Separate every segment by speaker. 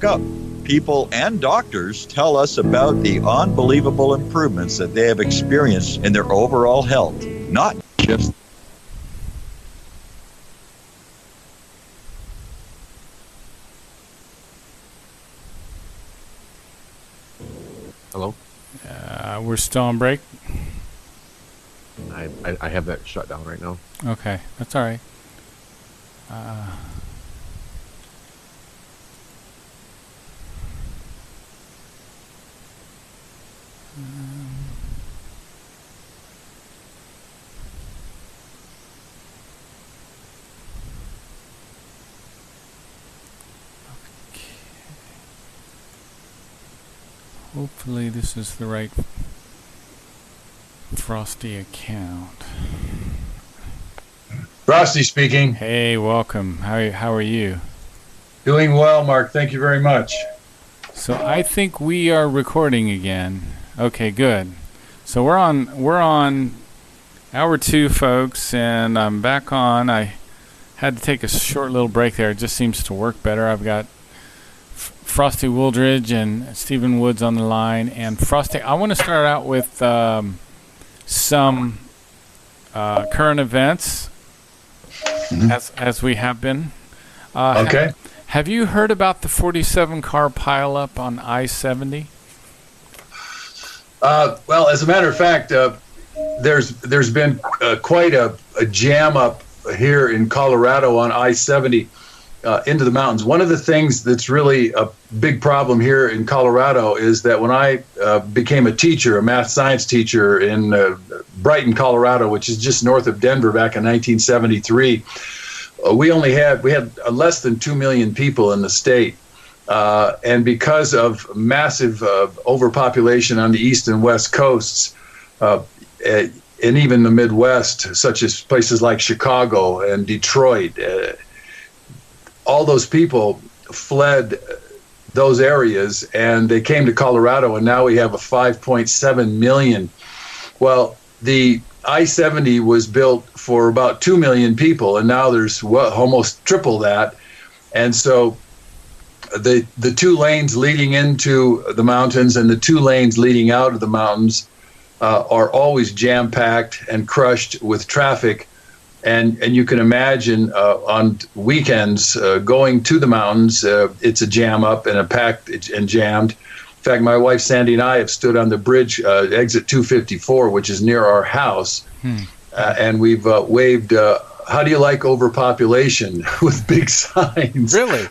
Speaker 1: up. People and doctors tell us about the unbelievable improvements that they have experienced in their overall health, not just
Speaker 2: Hello?
Speaker 3: We're still on break?
Speaker 2: I have that shut down right now.
Speaker 3: Okay, that's all right. Hopefully this is the right Frosty account.
Speaker 4: Frosty speaking.
Speaker 3: Hey, welcome. How are you?
Speaker 4: Doing well, Mark. Thank you very much.
Speaker 3: So I think we are recording again. Okay, good. So we're on hour 2, folks, and I'm back on. I had to take a short little break there. It just seems to work better. I've got Frosty Wooldridge and Stephen Woods on the line. And Frosty, I want to start out with some current events, as we have been.
Speaker 4: Okay.
Speaker 3: Have you heard about the 47-car pileup on I-70?
Speaker 4: Well, as a matter of fact, there's been quite a jam up here in Colorado on I-70 into the mountains. One of the things that's really a big problem here in Colorado is that when I became a teacher, a math science teacher in Brighton, Colorado, which is just north of Denver back in 1973, we had less than 2 million people in the state. And because of massive overpopulation on the east and west coasts, and even the Midwest, such as places like Chicago and Detroit, all those people fled those areas and they came to Colorado, and now we have a 5.7 million. Well, the I-70 was built for about 2 million people, and now there's almost triple that. And so the 2 lanes leading into the mountains and the 2 lanes leading out of the mountains are always jam-packed and crushed with traffic. And you can imagine on weekends going to the mountains, it's a jam up and a packed and jammed. In fact, my wife Sandy and I have stood on the bridge, exit 254, which is near our house, and we've waved, "How do you like overpopulation?" with big signs.
Speaker 3: Really?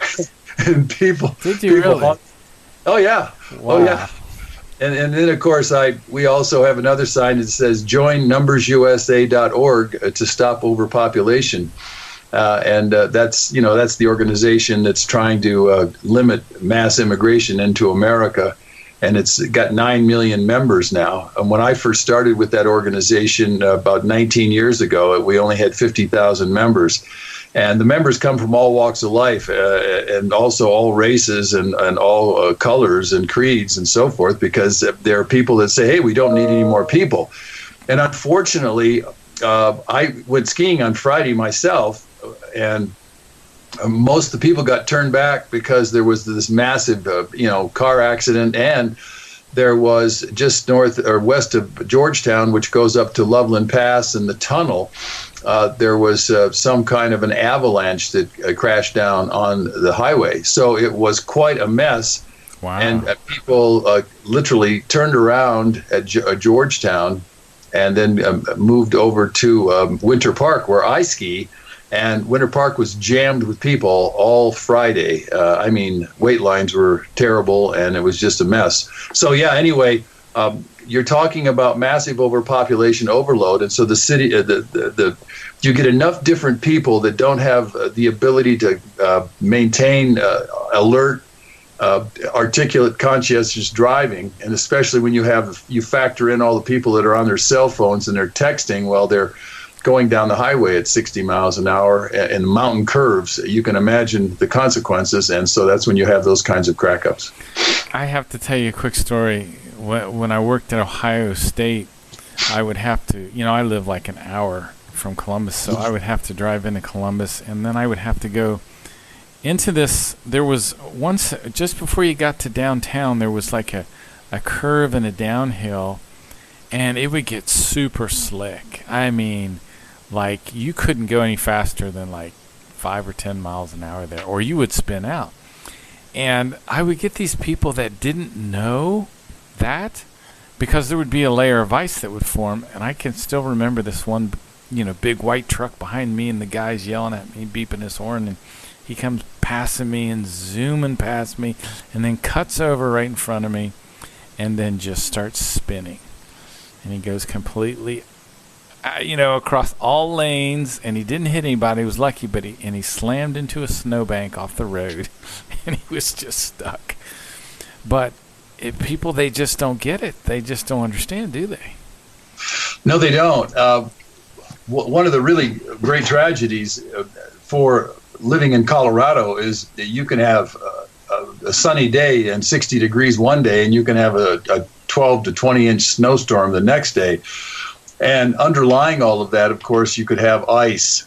Speaker 4: And people.
Speaker 3: Did you really?
Speaker 4: Oh yeah.
Speaker 3: Wow.
Speaker 4: Oh yeah. And then, of course, we also have another sign that says join numbersusa.org to stop overpopulation. And that's the organization that's trying to limit mass immigration into America. And it's got 9 million members now. And when I first started with that organization about 19 years ago, we only had 50,000 members. And the members come from all walks of life and also all races and all colors and creeds and so forth, because there are people that say, hey, we don't need any more people. And unfortunately, I went skiing on Friday myself, and most of the people got turned back because there was this massive, car accident. And there was just north or west of Georgetown, which goes up to Loveland Pass and the tunnel, there was some kind of an avalanche that crashed down on the highway. So it was quite a mess.
Speaker 3: Wow.
Speaker 4: And people literally turned around at Georgetown and then moved over to Winter Park, where I ski. And Winter Park was jammed with people all Friday. Wait lines were terrible, and it was just a mess. So, yeah, anyway, you're talking about massive overpopulation overload. And so the city, you get enough different people that don't have the ability to maintain alert, articulate, conscientious driving. And especially when you factor in all the people that are on their cell phones and they're texting while they're going down the highway at 60 miles an hour in mountain curves, you can imagine the consequences. And so that's when you have those kinds of crack-ups.
Speaker 3: I have to tell you a quick story. When I worked at Ohio State, I would have to, I live like an hour from Columbus, so I would have to drive into Columbus, and then I would have to go into this, there was once, just before you got to downtown, there was like a curve and a downhill, and it would get super slick. I mean, like, you couldn't go any faster than like 5 or 10 miles an hour there, or you would spin out. And I would get these people that didn't know that, because there would be a layer of ice that would form, and I can still remember this one, big white truck behind me, and the guy's yelling at me, beeping his horn, and he comes passing me and zooming past me, and then cuts over right in front of me, and then just starts spinning. And he goes completely, across all lanes, and he didn't hit anybody. He was lucky, but he slammed into a snowbank off the road, and he was just stuck. But people, they just don't get it. They just don't understand, do they?
Speaker 4: No, they don't. One of the really great tragedies for living in Colorado is that you can have a sunny day and 60 degrees one day, and you can have a 12 to 20 inch snowstorm the next day. And underlying all of that, of course, you could have ice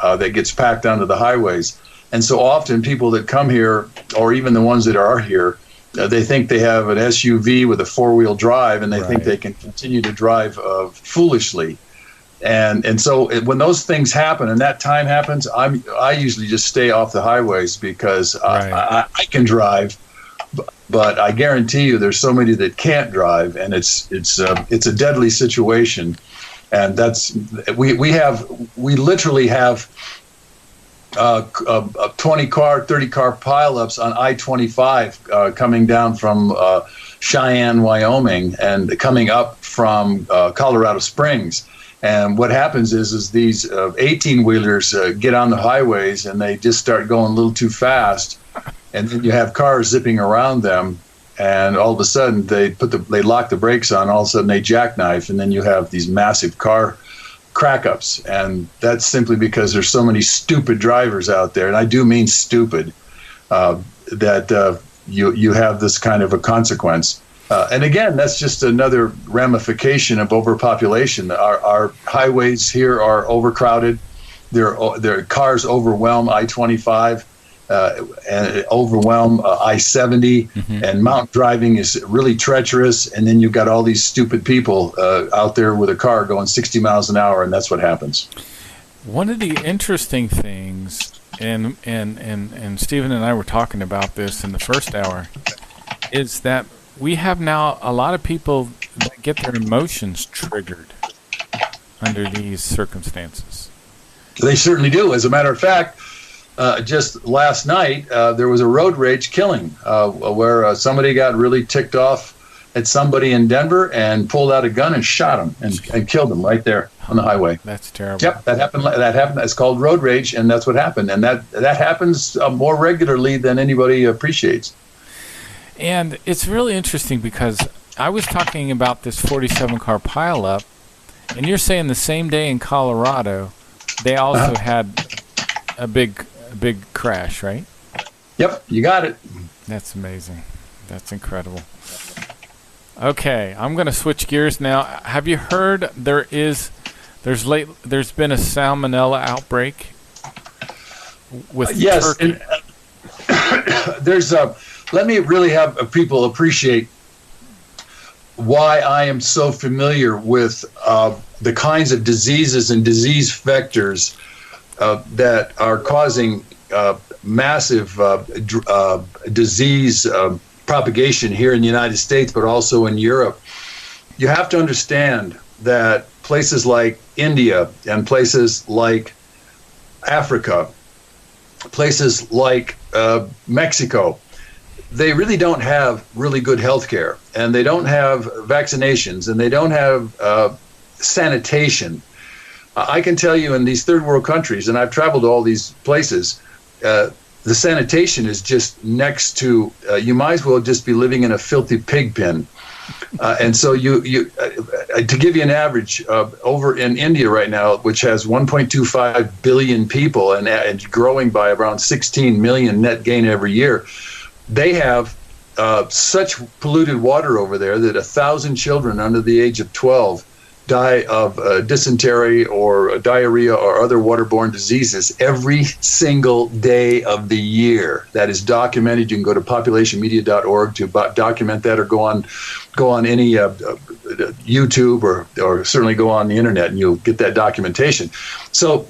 Speaker 4: that gets packed onto the highways. And so often people that come here, or even the ones that are here, they think they have an SUV with a four-wheel drive, and they think they can continue to drive foolishly. And so when those things happen and that time happens, I usually just stay off the highways, because I can drive, but I guarantee you there's so many that can't drive, and it's a deadly situation. And that's we literally have 20 car, 30 car pileups on I-25 coming down from Cheyenne, Wyoming, and coming up from Colorado Springs. And what happens is these 18-wheelers get on the highways, and they just start going a little too fast, and then you have cars zipping around them, and all of a sudden they lock the brakes on. All of a sudden they jackknife, and then you have these massive car crack-ups, and that's simply because there's so many stupid drivers out there, and I do mean stupid, that you have this kind of a consequence. And again, that's just another ramification of overpopulation. Our highways here are overcrowded. Their cars overwhelm I-25 and overwhelm I-70. Mm-hmm. And mountain driving is really treacherous. And then you've got all these stupid people out there with a car going 60 miles an hour, and that's what happens.
Speaker 3: One of the interesting things, and Stephen and I were talking about this in the first hour, is that we have now a lot of people that get their emotions triggered under these circumstances.
Speaker 4: They certainly do. As a matter of fact, just last night, there was a road rage killing where somebody got really ticked off at somebody in Denver and pulled out a gun and shot him and killed him right there on the highway. That's terrible. Yep, that happened. It's called road rage, and that's what happened. And that happens more regularly than anybody appreciates.
Speaker 3: And it's really interesting, because I was talking about this 47-car pileup, and you're saying the same day in Colorado, they also had a big crash, right?
Speaker 4: Yep, you got it.
Speaker 3: That's amazing. That's incredible. Okay, I'm going to switch gears now. Have you heard there's been a salmonella outbreak with turkey?
Speaker 4: There's let me really have people appreciate why I am so familiar with the kinds of diseases and disease vectors that are causing massive disease propagation here in the United States, but also in Europe. You have to understand that places like India and places like Africa, places like Mexico, they really don't have really good health care, and they don't have vaccinations, and they don't have sanitation. I can tell you, in these third world countries, and I've traveled to all these places, the sanitation is just next to, you might as well just be living in a filthy pig pen. And so to give you an average, over in India right now, which has 1.25 billion people and growing by around 16 million net gain every year, they have such polluted water over there that 1,000 children under the age of 12 die of dysentery or diarrhea or other waterborne diseases every single day of the year. That is documented. You can go to populationmedia.org to document that, or go on any YouTube or certainly go on the internet, and you'll get that documentation. So.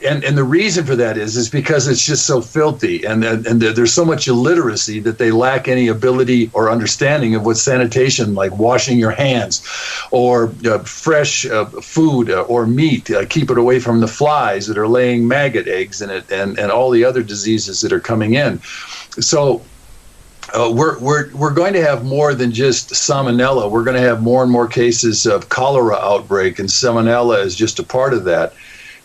Speaker 4: And the reason for that is because it's just so filthy, and there's so much illiteracy that they lack any ability or understanding of what sanitation, like washing your hands, or fresh food or meat, keep it away from the flies that are laying maggot eggs in it, and all the other diseases that are coming in. So we're going to have more than just salmonella. We're going to have more and more cases of cholera outbreak, and salmonella is just a part of that.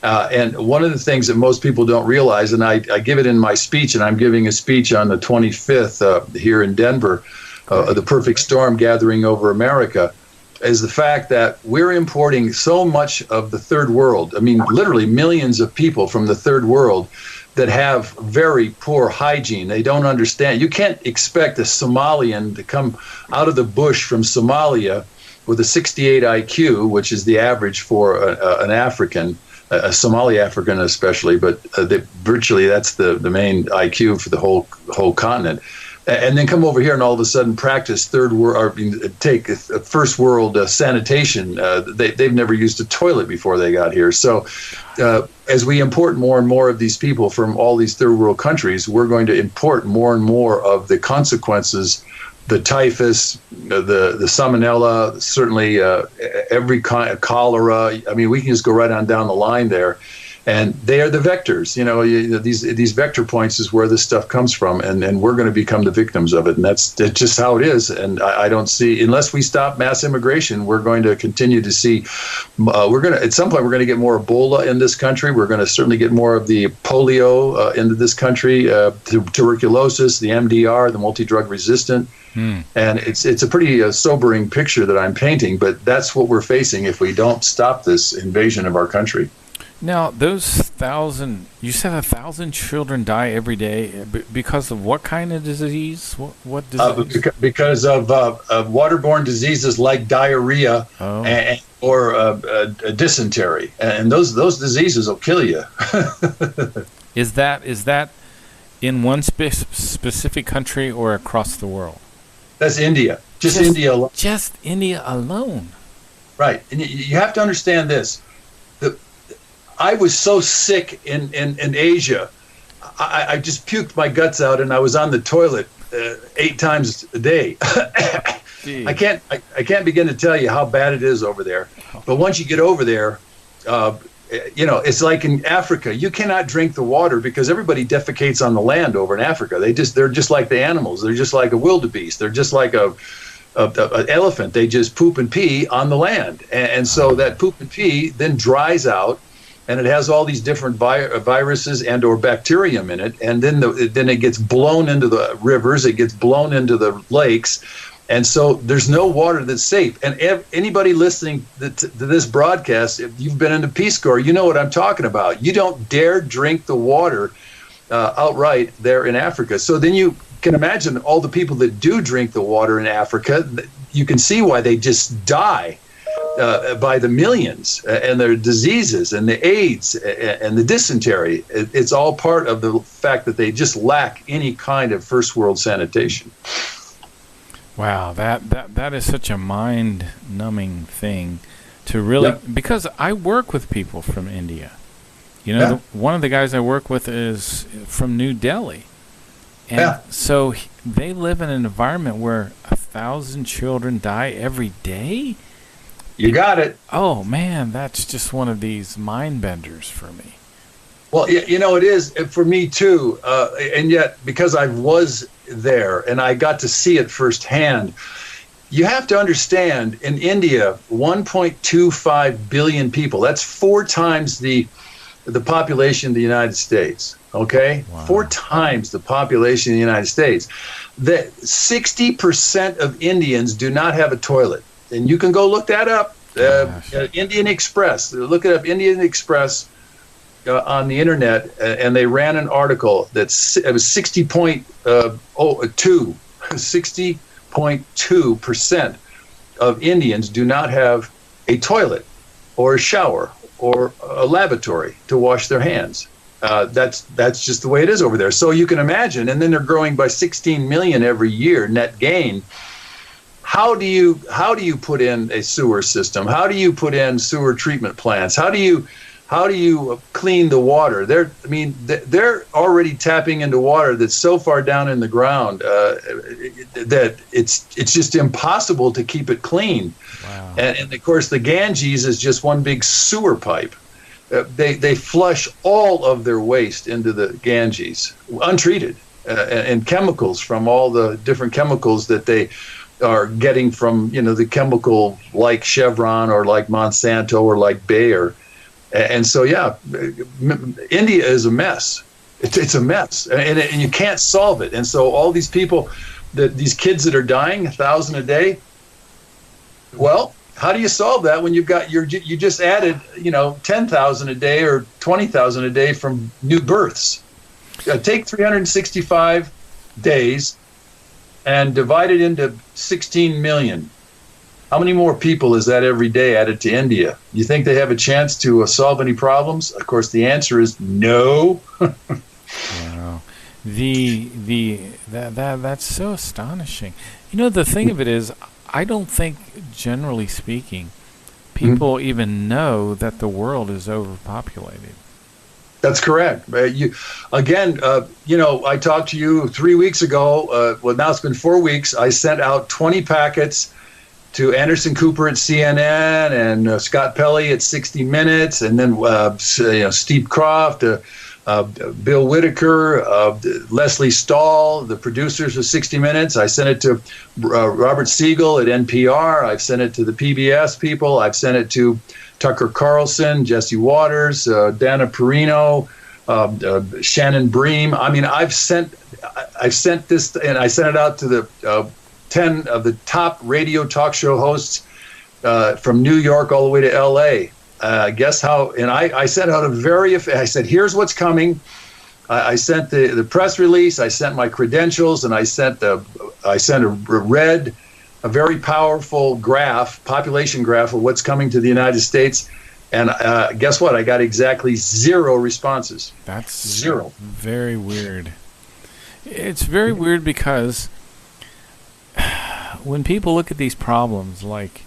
Speaker 4: And one of the things that most people don't realize, and I give it in my speech, and I'm giving a speech on the 25th here in Denver, the perfect storm gathering over America, is the fact that we're importing so much of the third world. I mean, literally millions of people from the third world that have very poor hygiene. They don't understand. You can't expect a Somalian to come out of the bush from Somalia with a 68 IQ, which is the average for an African, a Somali African especially, but virtually that's the main IQ for the whole continent, and then come over here and all of a sudden practice third world, or take a first world sanitation. They've never used a toilet before they got here. So as we import more and more of these people from all these third world countries, we're going to import more and more of the consequences, the typhus, the salmonella, certainly every kind of cholera. I mean, we can just go right on down the line there. And they are the vectors. These vector points is where this stuff comes from, and we're going to become the victims of it. And that's just how it is. And I don't see, unless we stop mass immigration, we're going to continue to see, at some point, we're going to get more Ebola in this country. We're going to certainly get more of the polio into this country, tuberculosis, the MDR, the multi-drug resistant. And it's a pretty sobering picture that I'm painting, but that's what we're facing if we don't stop this invasion of our country.
Speaker 3: Now, those 1,000, you said 1,000 children die every day because of what kind of disease? What disease?
Speaker 4: Because of waterborne diseases like diarrhea or dysentery, and those diseases will kill you.
Speaker 3: Is that in one specific country or across the world?
Speaker 4: That's India. Just India alone.
Speaker 3: Just India alone.
Speaker 4: Right. And you have to understand this. I was so sick in Asia. I just puked my guts out, and I was on the toilet 8 times a day. I can't begin to tell you how bad it is over there. But once you get over there, it's like in Africa. You cannot drink the water because everybody defecates on the land over in Africa. They're just like the animals. They're just like a wildebeest. They're just like an elephant. They just poop and pee on the land, and so that poop and pee then dries out. And it has all these different viruses and or bacterium in it, and then it gets blown into the rivers, it gets blown into the lakes, and so there's no water that's safe. And anybody listening to this broadcast, if you've been in the Peace Corps, you know what I'm talking about. You don't dare drink the water outright there in Africa. So then you can imagine all the people that do drink the water in Africa. You can see why they just die. By the millions, and their diseases and the AIDS and the dysentery. It's all part of the fact that they just lack any kind of first world sanitation.
Speaker 3: Wow, that is such a mind-numbing thing to really, because I work with people from India. One of the guys I work with is from New Delhi. And so they live in an environment where 1,000 children die every day.
Speaker 4: You got it.
Speaker 3: Oh, man, that's just one of these mind benders for me.
Speaker 4: Well, it is for me, too. And yet, because I was there and I got to see it firsthand, you have to understand, in India, 1.25 billion people. That's 4 times the population of the United States. Okay? Wow. 4 times the population of the United States. That 60% of Indians do not have a toilet. And you can go look that up. Indian Express. Look it up, Indian Express, on the internet, and they ran an article it was 60.2% of Indians do not have a toilet or a shower or a lavatory to wash their hands. That's just the way it is over there. So you can imagine, and then they're growing by 16 million every year net gain. How do you put in a sewer system? How do you put in sewer treatment plants? How do you clean the water? They're already tapping into water that's so far down in the ground that it's just impossible to keep it clean.
Speaker 3: Wow.
Speaker 4: And of course, the Ganges is just one big sewer pipe. They flush all of their waste into the Ganges, untreated, and chemicals from all the different chemicals that they are getting from, the chemical like Chevron or like Monsanto or like Bayer. And so, India is a mess. It's a mess, and you can't solve it. And so all these people, these kids that are dying, 1,000 a day, well, how do you solve that when you just added 10,000 a day or 20,000 a day from new births? Take 365 days and divide it into 16 million. How many more people is that every day added to India? You think they have a chance to solve any problems? Of course, the answer is no.
Speaker 3: Wow. That's so astonishing. The thing of it is, I don't think, generally speaking, people even know that the world is overpopulated.
Speaker 4: That's correct. I talked to you 3 weeks ago. Now it's been 4 weeks. I sent out 20 packets to Anderson Cooper at CNN and Scott Pelley at 60 Minutes, and then Steve Croft, Bill Whitaker, Leslie Stahl, the producers of 60 Minutes. I sent it to Robert Siegel at NPR. I've sent it to the PBS people. I've sent it to Tucker Carlson, Jesse Waters, Dana Perino, Shannon Bream. I've sent this, and I sent it out to the 10 of the top radio talk show hosts from New York all the way to LA. Guess how? And I sent out I said, here's what's coming. I sent the press release. I sent my credentials, and I sent a very powerful population graph of what's coming to the United States. And guess what? I got exactly 0 responses.
Speaker 3: That's
Speaker 4: 0.
Speaker 3: Very weird. It's very weird because when people look at these problems, like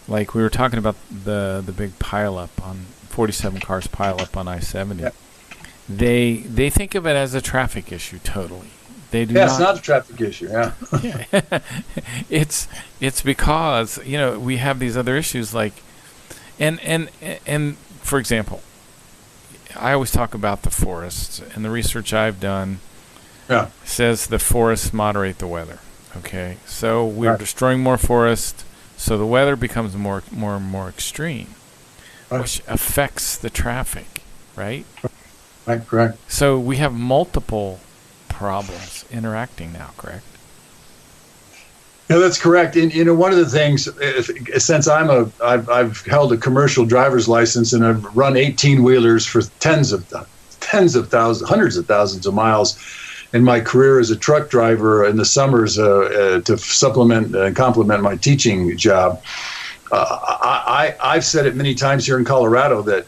Speaker 3: we were talking about the big pileup on 47 cars pileup on I-70,
Speaker 4: yeah.
Speaker 3: They think of it as a traffic issue totally. They do
Speaker 4: it's not a traffic issue. Yeah.
Speaker 3: Yeah. It's because we have these other issues like, and for example, I always talk about the forests, and the research I've done says the forests moderate the weather. Okay, so we're destroying more forest, so the weather becomes more and more extreme, which affects the traffic, right?
Speaker 4: Right, correct.
Speaker 3: So we have multiple problems interacting now, correct?
Speaker 4: No, that's correct. And one of the things, since I've held a commercial driver's license and I've run 18-wheelers for tens of thousands, hundreds of thousands of miles in my career as a truck driver in the summers to supplement and complement my teaching job. I've said it many times here in Colorado that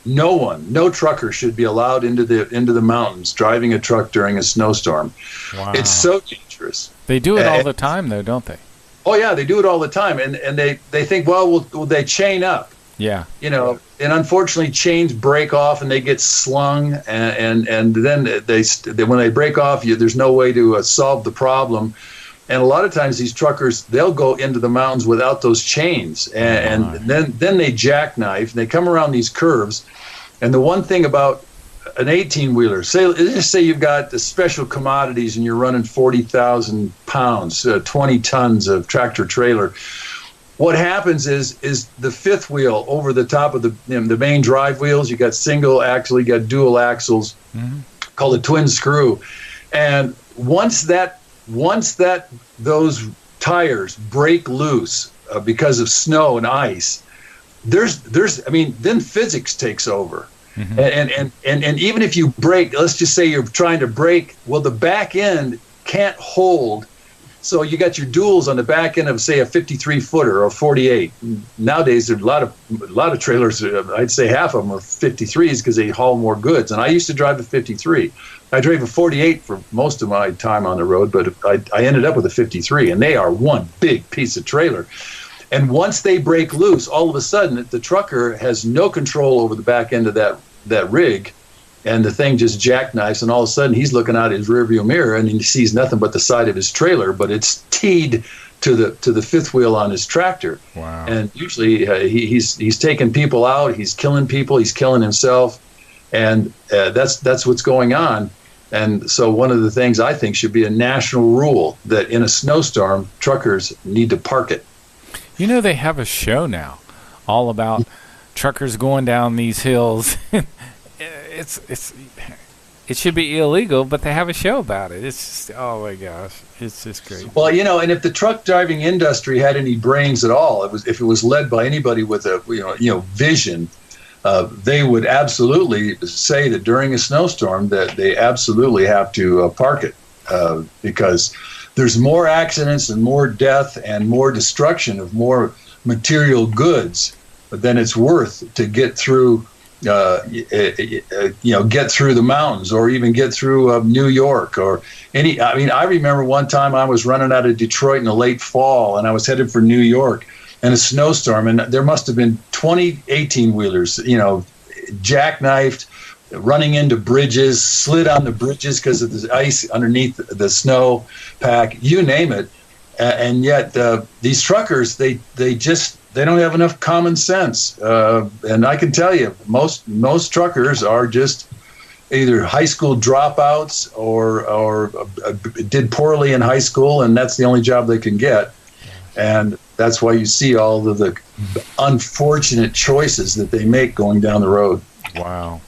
Speaker 4: no trucker should be allowed into the mountains driving a truck during a snowstorm.
Speaker 3: Wow.
Speaker 4: It's so dangerous.
Speaker 3: They do it all the time, though, don't they?
Speaker 4: Oh yeah, they do it all the time, and they think, well, they chain up.
Speaker 3: Yeah.
Speaker 4: And unfortunately, chains break off and they get slung, and then when they break off, there's no way to solve the problem. And a lot of times these truckers, they'll go into the mountains without those chains, and then they jackknife, and they come around these curves. And the one thing about an 18-wheeler, let's say you've got the special commodities and you're running 40,000 pounds, 20 tons of tractor trailer. What happens is the fifth wheel over the top of the main drive wheels, you got single axle, you got dual axles, called a twin screw. And once those tires break loose because of snow and ice, then physics takes over. And even if you brake, let's just say you're trying to brake, well, the back end can't hold So you got your duals on the back end of, say, a 53 footer or 48. Nowadays, there's a lot of trailers. I'd say half of them are 53s because they haul more goods. And I used to drive a 53. I drove a 48 for most of my time on the road, but I ended up with a 53, and they are one big piece of trailer. And once they break loose, all of a sudden, the trucker has no control over the back end of that rig, and the thing just jackknifes, and all of a sudden he's looking out his rearview mirror and he sees nothing but the side of his trailer, but it's teed to the fifth wheel on his tractor.
Speaker 3: Wow.
Speaker 4: And usually he's taking people out, he's killing people, he's killing himself, and that's what's going on. And so one of the things I think should be a national rule that in a snowstorm, truckers need to park it.
Speaker 3: You know, they have a show now all about truckers going down these hills. It should be illegal, but they have a show about it. It's just, oh my gosh, it's just great.
Speaker 4: Well, and if the truck driving industry had any brains at all, if it was led by anybody with a vision, they would absolutely say that during a snowstorm that they absolutely have to park it because there's more accidents and more death and more destruction of more material goods than it's worth to get through. Get through the mountains or even get through New York or any. I mean, I remember one time I was running out of Detroit in the late fall and I was headed for New York in a snowstorm, and there must have been 20 18-wheelers, jackknifed, running into bridges, slid on the bridges because of the ice underneath the snow pack, you name it. And yet these truckers, they don't have enough common sense. And I can tell you, most truckers are just either high school dropouts or did poorly in high school, and that's the only job they can get. And that's why you see all of the unfortunate choices that they make going down the road.
Speaker 3: Wow.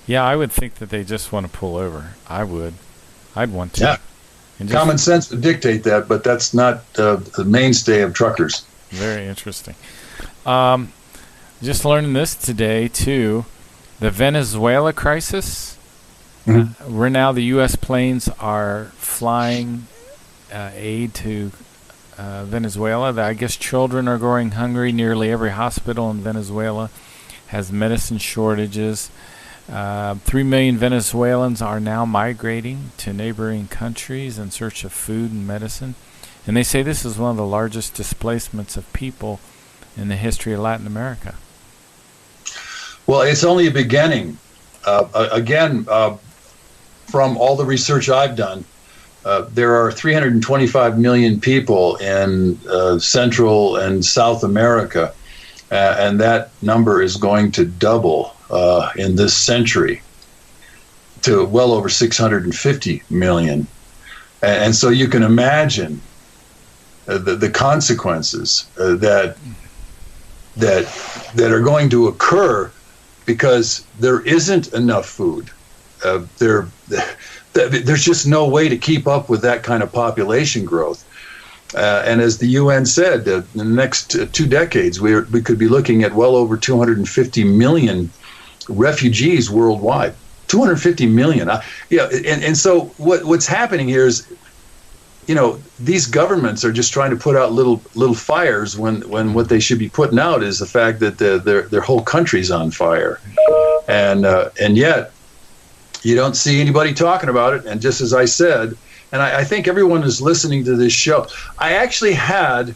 Speaker 3: Yeah, I would think that they just want to pull over. I would. I'd want to.
Speaker 4: Yeah. Common sense would dictate that, but that's not the mainstay of truckers.
Speaker 3: Very interesting. Just learning this today, too. The Venezuela crisis, where now the U.S. planes are flying aid to Venezuela. I guess children are going hungry. Nearly every hospital in Venezuela has medicine shortages. 3 million Venezuelans are now migrating to neighboring countries in search of food and medicine. And they say this is one of the largest displacements of people in the history of Latin America.
Speaker 4: Well, it's only a beginning. Again, from all the research I've done, there are 325 million people in Central and South America, and that number is going to double in this century to well over 650 million. And so you can imagine the consequences that are going to occur because there isn't enough food. There's just no way to keep up with that kind of population growth. And as the UN said, in the next 2 decades, we could be looking at well over 250 million refugees worldwide. 250 million. And so what's happening here is, these governments are just trying to put out little fires when what they should be putting out is the fact that their whole country's on fire, and yet you don't see anybody talking about it. And just as I said, and I think everyone is listening to this show. I actually had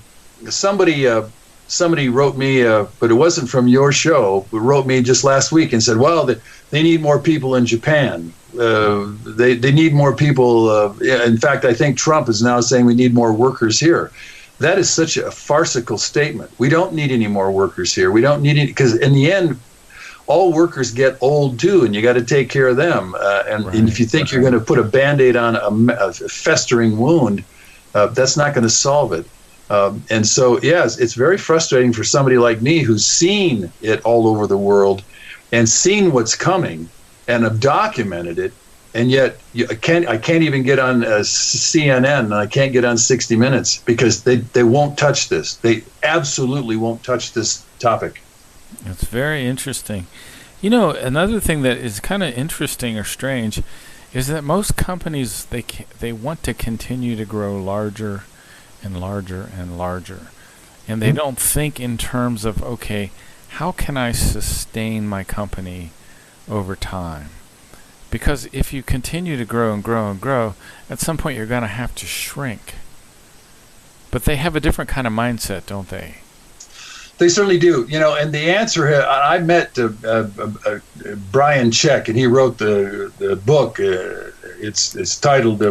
Speaker 4: somebody wrote me, but it wasn't from your show, but wrote me just last week and said, well, they need more people in Japan. They need more people. In fact, I think Trump is now saying we need more workers here. That is such a farcical statement. We don't need any more workers here. We don't need any, because in the end, all workers get old too, and you got to take care of them. And if you think you're going to put a Band-Aid on a festering wound, that's not going to solve it. And so, yes, it's very frustrating for somebody like me who's seen it all over the world and seen what's coming and have documented it, and yet I can't even get on CNN and I can't get on 60 Minutes because they won't touch this. They absolutely won't touch this topic.
Speaker 3: It's very interesting. Another thing that is kind of interesting or strange is that most companies, they want to continue to grow larger and larger and larger. And they don't think in terms of, okay, how can I sustain my company over time? Because if you continue to grow and grow and grow, at some point you're going to have to shrink. But they have a different kind of mindset, don't they?
Speaker 4: They certainly do. And the answer, I met Brian Check, and he wrote the book. It's titled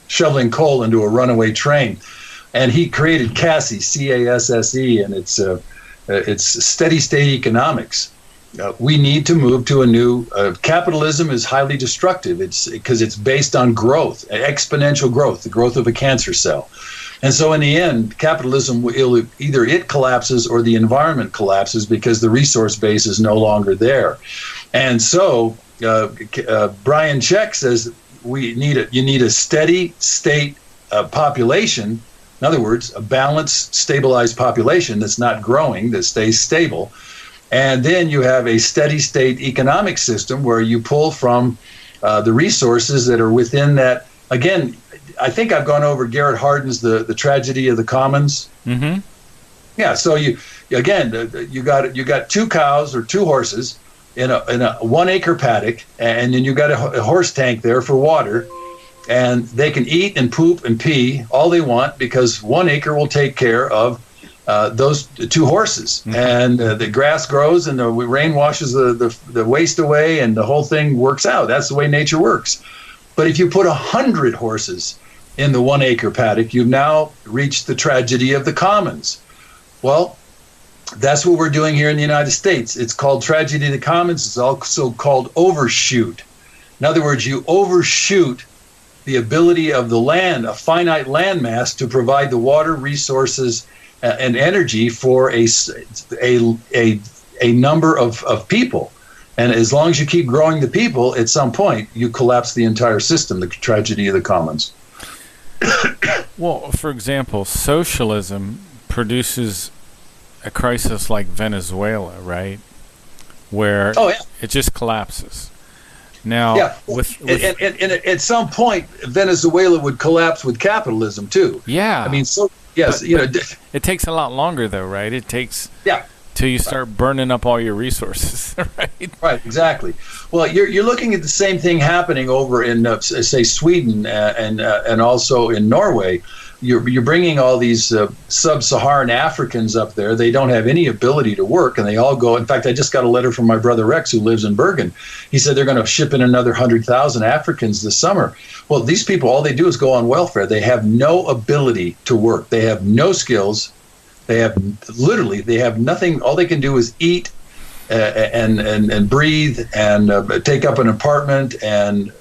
Speaker 4: Shoveling Coal into a Runaway Train. And he created CASSE, C-A-S-S-E, and it's steady state economics. We need to move to a new capitalism is highly destructive. It's because it's based on growth, exponential growth, the growth of a cancer cell. And so in the end, capitalism will either it collapses or the environment collapses because the resource base is no longer there. And so Brian Check says you need a steady state population. In other words, a balanced, stabilized population that's not growing, that stays stable. And then you have a steady state economic system where you pull from the resources that are within that. Again, I think I've gone over Garrett Hardin's The Tragedy of the Commons.
Speaker 3: Mm-hmm.
Speaker 4: Yeah, so you got two cows or two horses in a 1 acre paddock, and then you got a horse tank there for water, and they can eat and poop and pee all they want because 1 acre will take care of those two horses. Mm-hmm. And the grass grows and the rain washes the waste away, and the whole thing works out. That's the way nature works. But if you put 100 horses in the 1 acre paddock, you've now reached the tragedy of the commons. Well, that's what we're doing here in the United States. It's called tragedy of the commons. It's also called overshoot. In other words, you overshoot the ability of the land, a finite land mass, to provide the water, resources, and energy for a number of people. And as long as you keep growing the people, at some point, you collapse the entire system, the tragedy of the commons.
Speaker 3: Well, for example, socialism produces a crisis like Venezuela, right? Where it just collapses. Now,
Speaker 4: and at some point, Venezuela would collapse with capitalism, too.
Speaker 3: Yeah.
Speaker 4: I mean, so, yes.
Speaker 3: But it takes a lot longer, though, right? It takes... Yeah. Till you start burning up all your resources, right? Right,
Speaker 4: exactly. Well, you're looking at the same thing happening over in, say, Sweden and also in Norway. You're bringing all these sub-Saharan Africans up there. They don't have any ability to work, and they all go. In fact, I just got a letter from my brother Rex, who lives in Bergen. He said they're going to ship in another 100,000 Africans this summer. Well, these people, all they do is go on welfare. They have no ability to work. They have no skills. They have nothing. All they can do is eat and breathe and take up an apartment, and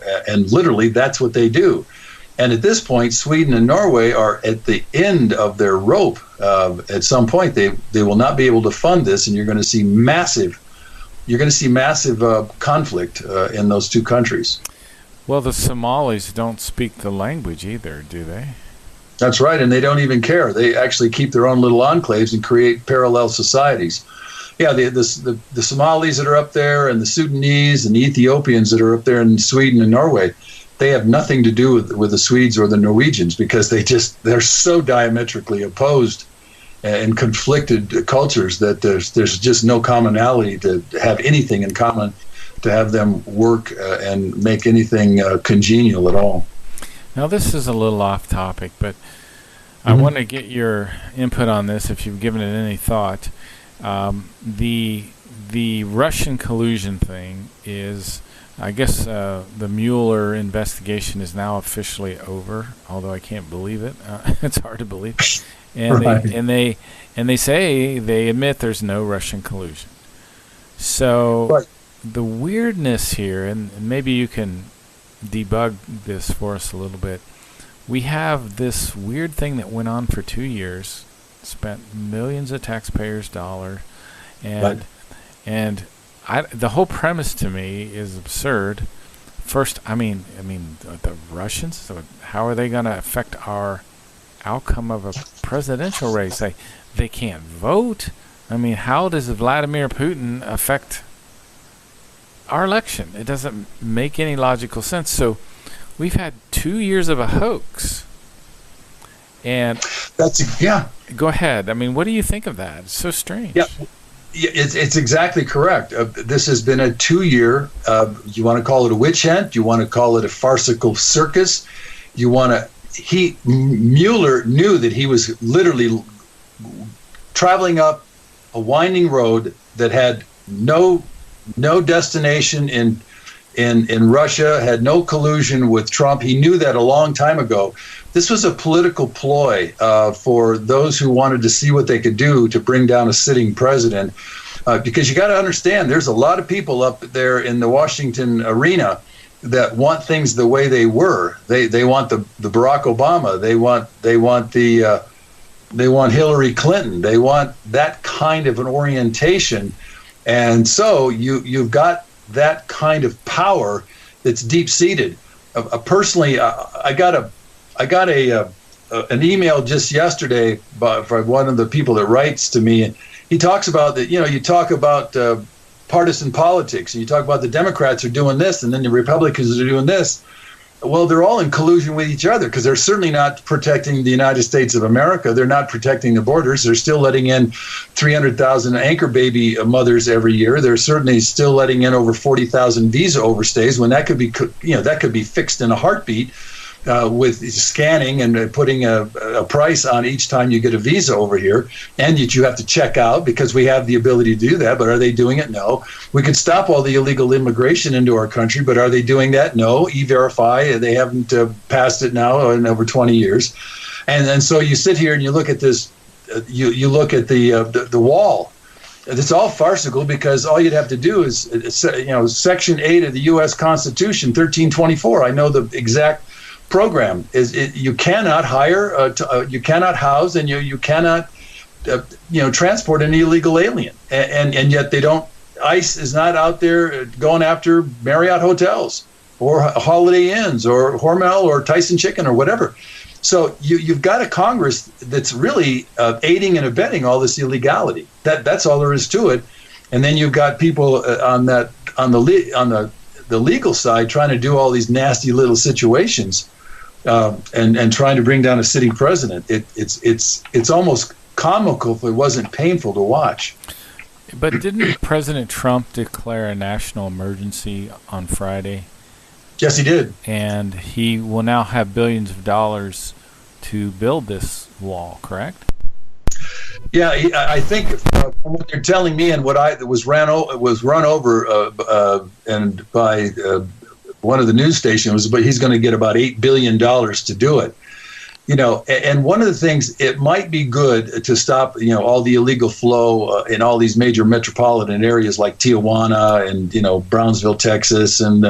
Speaker 4: literally that's what they do. And at this point, Sweden and Norway are at the end of their rope. At some point, they will not be able to fund this, and you're going to see massive conflict in those two countries.
Speaker 3: Well, the Somalis don't speak the language either, do they?
Speaker 4: That's right, and they don't even care. They actually keep their own little enclaves and create parallel societies. Yeah, the Somalis that are up there, and the Sudanese and the Ethiopians that are up there in Sweden and Norway, they have nothing to do with the Swedes or the Norwegians because they're so diametrically opposed and conflicted cultures that there's just no commonality to have anything in common, to have them work and make anything congenial at all.
Speaker 3: Now, this is a little off topic, but I want to get your input on this if you've given it any thought. The Russian collusion thing is, I guess, the Mueller investigation is now officially over, although I can't believe it. It's hard to believe. And right. they say they admit there's no Russian collusion. So right. The weirdness here, and maybe you can debug this for us a little bit. We have this weird thing that went on for 2 years, spent millions of taxpayers' dollars, and the whole premise to me is absurd. First, I mean the Russians. How are they going to affect our outcome of a presidential race? They can't vote. I mean, how does Vladimir Putin affect our election? It doesn't make any logical sense. So we've had 2 years of a hoax, And
Speaker 4: yeah.
Speaker 3: Go ahead. I mean, what do you think of that? It's so strange.
Speaker 4: Yeah. It's exactly correct. This has been a 2-year, you want to call it a witch hunt, you want to call it a farcical circus, Mueller knew that he was literally traveling up a winding road that had no destination in Russia, had no collusion with Trump. He knew that a long time ago. This was a political ploy for those who wanted to see what they could do to bring down a sitting president. Because you got to understand, there's a lot of people up there in the Washington arena that want things the way they were. They want the Barack Obama. They want Hillary Clinton. They want that kind of an orientation. And so you've got that kind of power that's deep seated. Personally, I got an email just yesterday from one of the people that writes to me, and he talks about that. You talk about partisan politics, and you talk about the Democrats are doing this, and then the Republicans are doing this. Well, they're all in collusion with each other because they're certainly not protecting the United States of America. They're not protecting the borders. They're still letting in 300,000 anchor baby mothers every year. They're certainly still letting in over 40,000 visa overstays when that could be fixed in a heartbeat. With scanning and putting a price on each time you get a visa over here, and that you have to check out because we have the ability to do that. But are they doing it? No. We could stop all the illegal immigration into our country, but are they doing that? No. E-Verify, they haven't passed it now in over 20 years. And so you sit here and you look at this, you look at the wall. It's all farcical because all you'd have to do is, Section 8 of the U.S. Constitution, 1324. I know the exact program you cannot hire, you cannot house, and you cannot, transport an illegal alien, and yet they don't. ICE is not out there going after Marriott hotels or Holiday Inns or Hormel or Tyson Chicken or whatever. So you've got a Congress that's really aiding and abetting all this illegality. That's all there is to it. And then you've got people on the legal side trying to do all these nasty little situations. And trying to bring down a sitting president, it's almost comical if it wasn't painful to watch.
Speaker 3: But didn't President Trump declare a national emergency on Friday?
Speaker 4: Yes, he did.
Speaker 3: And he will now have billions of dollars to build this wall, correct?
Speaker 4: Yeah, I think from what they're telling me and what was run over and by one of the news stations, but he's going to get about $8 billion to do it. And one of the things, it might be good to stop, all the illegal flow in all these major metropolitan areas like Tijuana and, Brownsville, Texas, and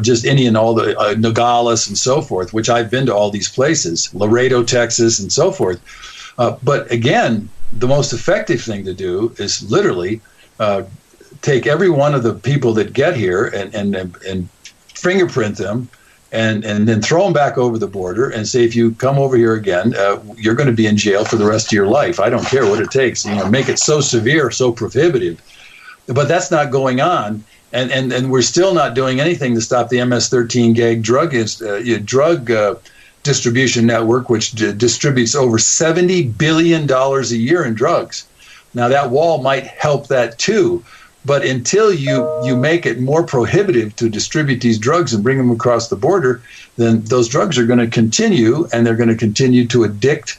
Speaker 4: just any and all the Nogales and so forth, which I've been to all these places, Laredo, Texas, and so forth. But again, the most effective thing to do is literally take every one of the people that get here and fingerprint them and then throw them back over the border and say, if you come over here again, you're going to be in jail for the rest of your life. I don't care what it takes. Make it so severe, so prohibitive. But that's not going on. And we're still not doing anything to stop the MS-13 gag drug distribution network, which distributes over $70 billion a year in drugs. Now, that wall might help that too. But until you make it more prohibitive to distribute these drugs and bring them across the border, then those drugs are going to continue, and they're going to continue to addict,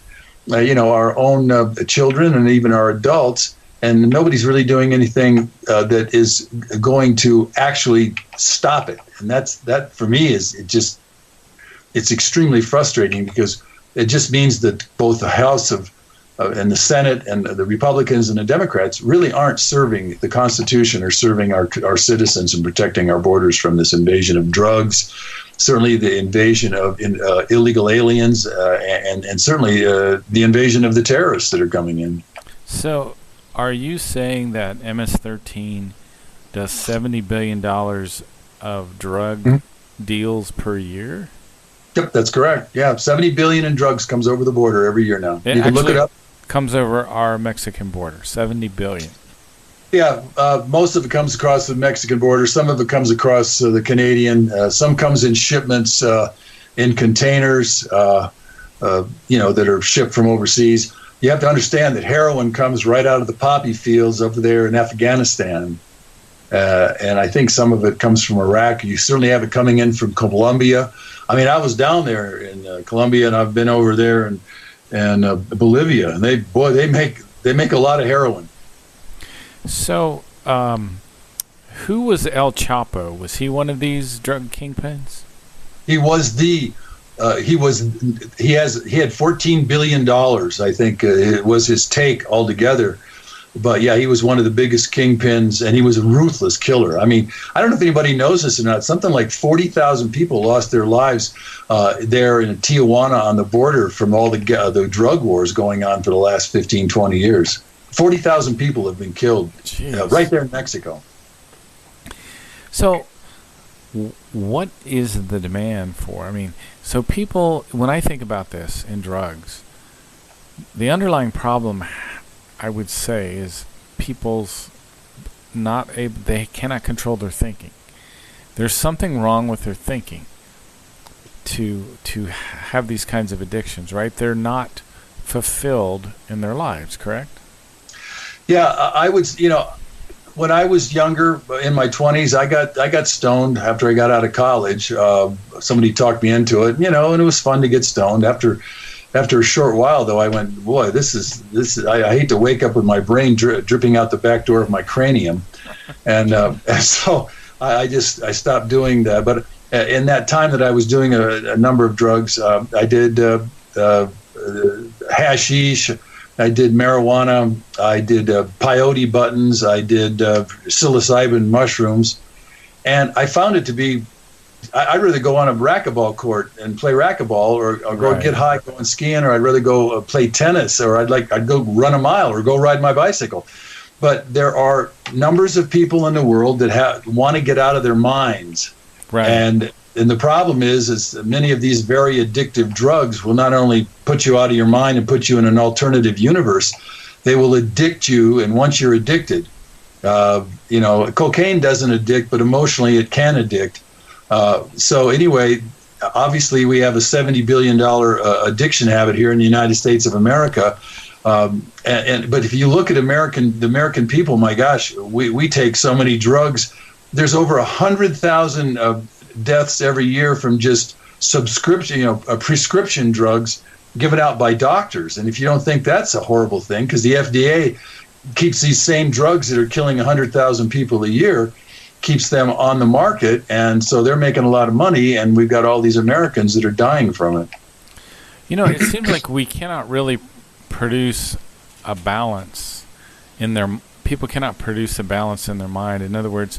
Speaker 4: our own children and even our adults. And nobody's really doing anything that is going to actually stop it. And that for me it's extremely frustrating because it just means that both the House and the Senate and the Republicans and the Democrats really aren't serving the Constitution or serving our citizens and protecting our borders from this invasion of drugs, certainly the invasion of illegal aliens, and certainly the invasion of the terrorists that are coming in.
Speaker 3: So are you saying that MS-13 does $70 billion of drug deals per year?
Speaker 4: Yep, that's correct. Yeah, $70 billion in drugs comes over the border every year now. You can look it up.
Speaker 3: Comes over our Mexican border, $70 billion.
Speaker 4: Yeah, most of it comes across the Mexican border. Some of it comes across the Canadian. Some comes in shipments in containers. that are shipped from overseas. You have to understand that heroin comes right out of the poppy fields over there in Afghanistan. And I think some of it comes from Iraq. You certainly have it coming in from Colombia. I mean, I was down there in Colombia, and I've been over there and Bolivia, and they make a lot of heroin.
Speaker 3: So, who was El Chapo? Was he one of these drug kingpins?
Speaker 4: He was he had $14 billion, I think it was his take altogether. But yeah, he was one of the biggest kingpins, and he was a ruthless killer. I mean, I don't know if anybody knows this or not. Something like 40,000 people lost their lives there in Tijuana on the border from all the drug wars going on for the last 15, 20 years. 40,000 people have been killed right there in Mexico.
Speaker 3: So, what is the demand for? I mean, so people, when I think about this in drugs, the underlying problem, I would say, is people's they cannot control their thinking. There's something wrong with their thinking to have these kinds of addictions, right? They're not fulfilled in their lives, correct?
Speaker 4: Yeah, I would, when I was younger, in my 20s, I got stoned after I got out of college. Somebody talked me into it, and it was fun to get stoned. After a short while, though, I went, boy, this is. I hate to wake up with my brain dripping out the back door of my cranium, and so I stopped doing that. But in that time that I was doing a number of drugs, I did hashish. I did marijuana, I did peyote buttons, I did psilocybin mushrooms, and I found it to be, I'd rather go on a racquetball court and play racquetball, or go get high going skiing, or I'd rather go play tennis, or I'd go run a mile, or go ride my bicycle. But there are numbers of people in the world that want to get out of their minds,
Speaker 3: right?
Speaker 4: And the problem is many of these very addictive drugs will not only put you out of your mind and put you in an alternative universe, they will addict you. And once you're addicted, cocaine doesn't addict, but emotionally it can addict. So anyway, obviously we have a $70 billion addiction habit here in the United States of America. But if you look at the American people, my gosh, we take so many drugs. There's over 100,000 deaths every year from just prescription drugs given out by doctors. And if you don't think that's a horrible thing, because the FDA keeps these same drugs that are killing 100,000 people a year, keeps them on the market, and so they're making a lot of money, and we've got all these Americans that are dying from it.
Speaker 3: It seems like we cannot really produce a balance in people cannot produce a balance in their mind. In other words,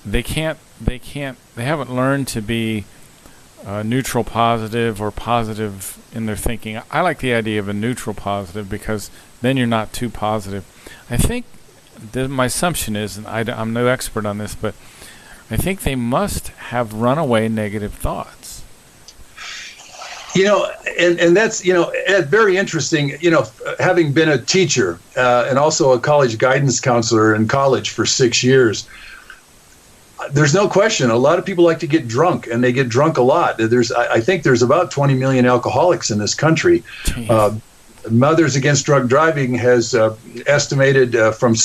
Speaker 3: they haven't learned to be neutral positive or positive in their thinking. I like the idea of a neutral positive, because then you're not too positive. I think my assumption is, and I'm no expert on this, but I think they must have runaway negative thoughts.
Speaker 4: And that's, very interesting, having been a teacher and also a college guidance counselor in college for 6 years. There's no question. A lot of people like to get drunk, and they get drunk a lot. I think there's about 20 million alcoholics in this country. Mothers Against Drug Driving has estimated from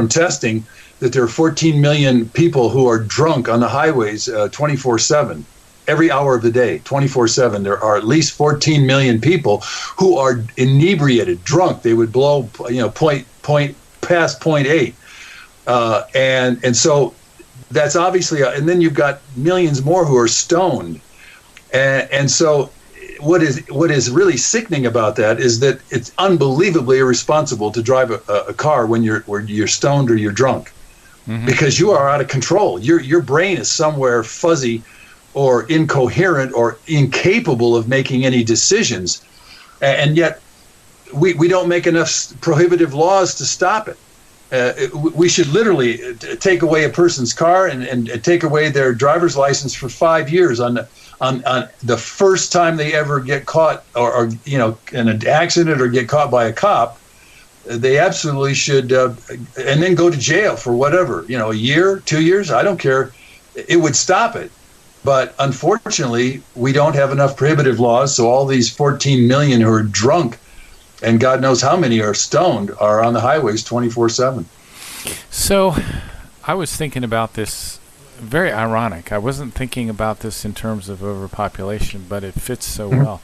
Speaker 4: testing that there are 14 million people who are drunk on the highways 24/7, every hour of the day, 24/7. There are at least 14 million people who are inebriated, drunk. They would blow, point past 0.8, and so. That's obviously, and then you've got millions more who are stoned, and so what is really sickening about that is that it's unbelievably irresponsible to drive a car when you're stoned or you're drunk, because you are out of control. Your brain is somewhere fuzzy, or incoherent, or incapable of making any decisions, and yet we don't make enough prohibitive laws to stop it. We should literally take away a person's car and take away their driver's license for 5 years on the first time they ever get caught or in an accident or get caught by a cop. They absolutely should, and then go to jail for whatever, a year, 2 years, I don't care. It would stop it. But unfortunately, we don't have enough prohibitive laws, so all these 14 million who are drunk, and God knows how many are stoned, are on the highways 24/7.
Speaker 3: So I was thinking about this, very ironic. I wasn't thinking about this in terms of overpopulation, but it fits so well.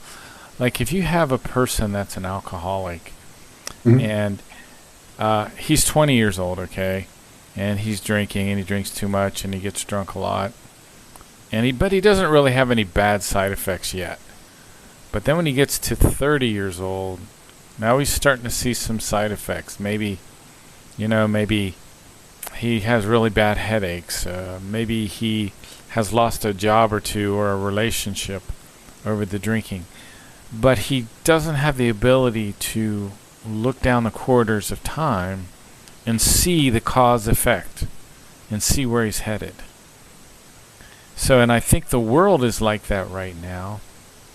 Speaker 3: Like if you have a person that's an alcoholic, and he's 20 years old, okay, and he's drinking, and he drinks too much, and he gets drunk a lot, but he doesn't really have any bad side effects yet. But then when he gets to 30 years old, now he's starting to see some side effects. Maybe he has really bad headaches. Maybe he has lost a job or two or a relationship over the drinking. But he doesn't have the ability to look down the corridors of time and see the cause effect and see where he's headed. So, and I think the world is like that right now,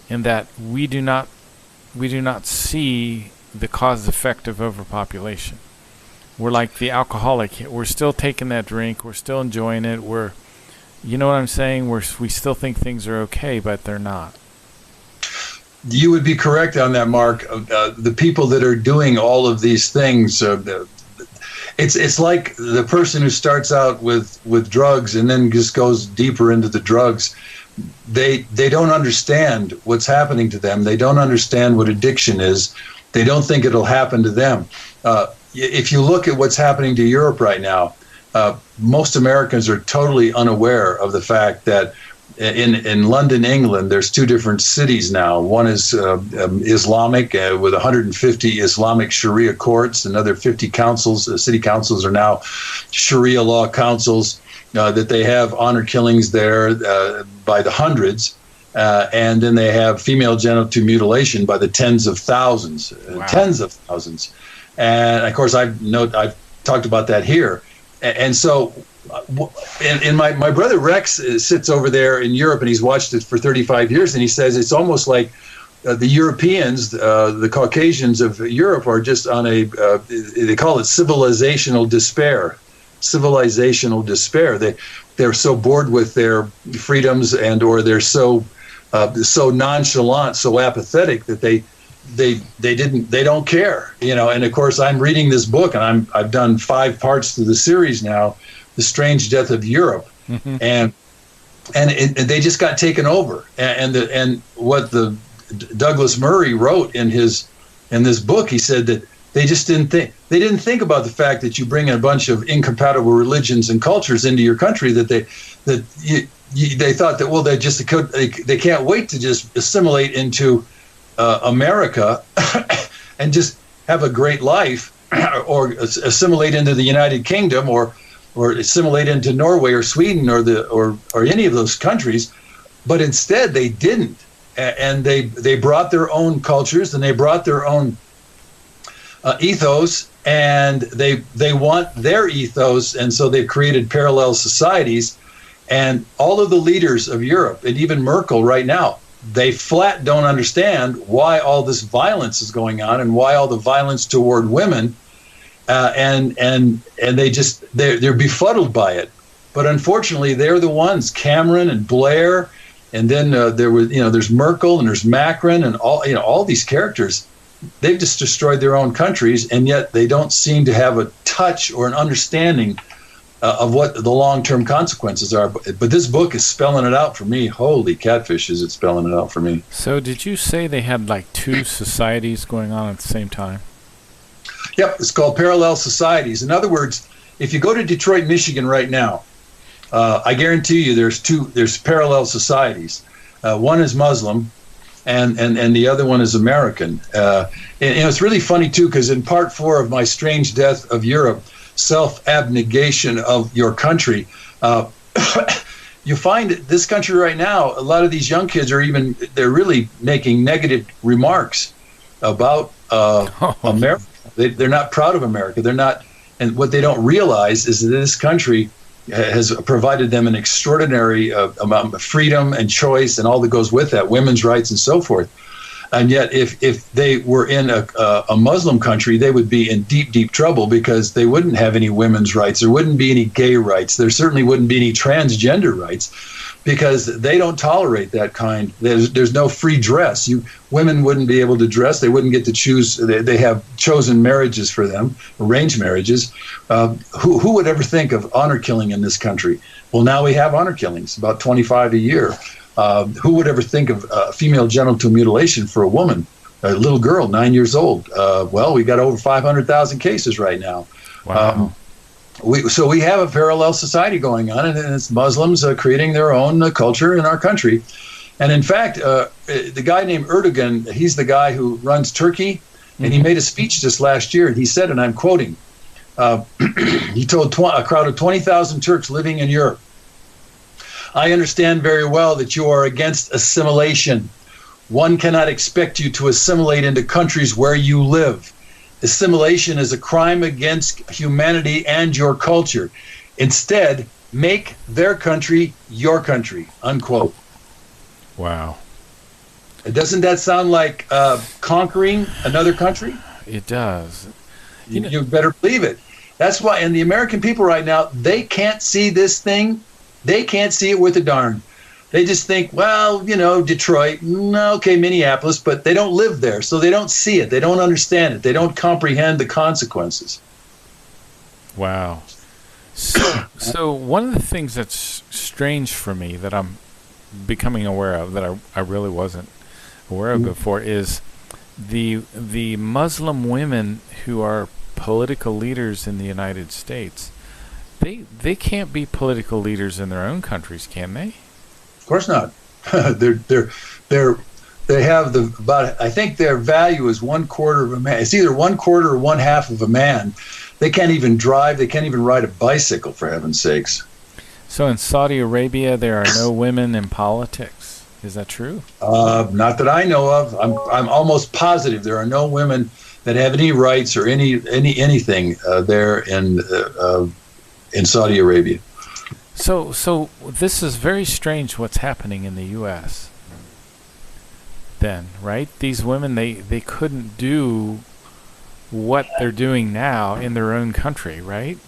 Speaker 3: in that we do not see the cause effect of overpopulation. We're like the alcoholic. We're still taking that drink. We're still enjoying it. You know what I'm saying? We still think things are okay, but they're not.
Speaker 4: You would be correct on that, Mark. The people that are doing all of these things, it's like the person who starts out with drugs and then just goes deeper into the drugs. They don't understand what's happening to them. They don't understand what addiction is. They don't think it'll happen to them. If you look at what's happening to Europe right now, most Americans are totally unaware of the fact that in London, England, there's two different cities now. One is Islamic with 150 Islamic Sharia courts. Another 50 councils, city councils, are now Sharia law councils. That they have honor killings there by the hundreds. And then they have female genital mutilation by the tens of thousands. And of course, I've talked about that here. And so, and my brother Rex sits over there in Europe, and he's watched it for 35 years, and he says it's almost like the Europeans, the Caucasians of Europe, are just on they call it civilizational despair. They're so bored with their freedoms, or they're so nonchalant, so apathetic that they don't care, And of course, I'm reading this book, and I've done 5 parts to the series now, The Strange Death of Europe, and they just got taken over. And what the Douglas Murray wrote in this book, he said that they just didn't think about the fact that you bring a bunch of incompatible religions and cultures into your country, that they thought that they can't wait to just assimilate into America and just have a great life, or assimilate into the United Kingdom, or assimilate into Norway or Sweden or any of those countries. But instead they didn't, and they brought their own cultures, and they brought their own ethos, and they want their ethos, and so they've created parallel societies. And all of the leaders of Europe, and even Merkel right now, they flat don't understand why all this violence is going on, and why all the violence toward women, and they're befuddled by it. But unfortunately, they're the ones, Cameron and Blair, and then there's Merkel, and there's Macron, and all these characters. They've just destroyed their own countries, and yet they don't seem to have a touch or an understanding of what the long-term consequences are. But this book is spelling it out for me. Holy catfish, is it spelling it out for me.
Speaker 3: So did you say they had like 2 societies going on at the same time?
Speaker 4: Yep, it's called parallel societies. In other words, if you go to Detroit, Michigan right now, I guarantee you there's parallel societies. One is Muslim, and the other one is American. And it's really funny, too, because in part 4 of my Strange Death of Europe, Self-Abnegation of Your Country, you find that this country right now, a lot of these young kids they're really making negative remarks about America. They're not proud of America. They're not, and what they don't realize is that this country has provided them an extraordinary amount of freedom and choice, and all that goes with that, women's rights and so forth. And yet, if they were in a Muslim country, they would be in deep, deep trouble, because they wouldn't have any women's rights. There wouldn't be any gay rights. There certainly wouldn't be any transgender rights. because they don't tolerate that kind. There's no free dress. Women wouldn't be able to dress. They wouldn't get to choose. They have chosen marriages for them, arranged marriages. Who would ever think of honor killing in this country? Well, now we have honor killings, about 25 a year. Who would ever think of female genital mutilation for a woman, a little girl, 9 years old? Well, we got over 500,000 cases right now.
Speaker 3: Wow.
Speaker 4: So we have a parallel society going on, and it's Muslims creating their own culture in our country. And in fact, the guy named Erdogan, he's the guy who runs Turkey, and he made a speech just last year, and he said, and I'm quoting, he told a crowd of 20,000 Turks living in Europe, "I understand very well that you are against assimilation. One cannot expect you to assimilate into countries where you live. Assimilation is a crime against humanity and your culture. Instead, make their country your country," unquote.
Speaker 3: Wow.
Speaker 4: Doesn't that sound like conquering another country?
Speaker 3: It does.
Speaker 4: You better believe it. That's why, and the American people right now, they can't see this thing. They can't see it worth a darn. They just think, well, Detroit, okay, Minneapolis, but they don't live there, so they don't see it. They don't understand it. They don't comprehend the consequences.
Speaker 3: Wow. So one of the things that's strange for me that I'm becoming aware of, that I really wasn't aware of before, is the Muslim women who are political leaders in the United States. They can't be political leaders in their own countries, can they?
Speaker 4: Of course not. They have about, I think their value is 1/4 of a man. It's either 1/4 or 1/2 of a man. They can't even drive. They can't even ride a bicycle, for heaven's sakes.
Speaker 3: So in Saudi Arabia, there are no women in politics. Is that true?
Speaker 4: Not that I know of. I'm almost positive there are no women that have any rights or anything there in Saudi Arabia.
Speaker 3: So this is very strange what's happening in the U.S. then, right? These women, they couldn't do what they're doing now in their own country, right?